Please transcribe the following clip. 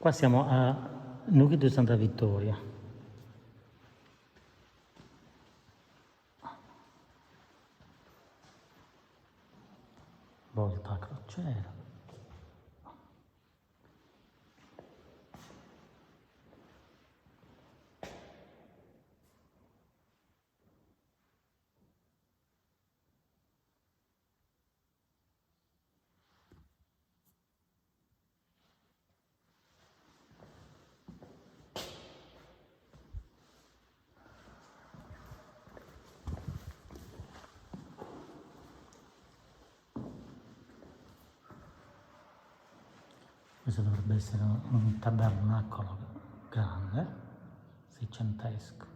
Qua siamo a Nucleo di Santa Vittoria. Volta a crociera. Questo dovrebbe essere un tabernacolo grande, seicentesco.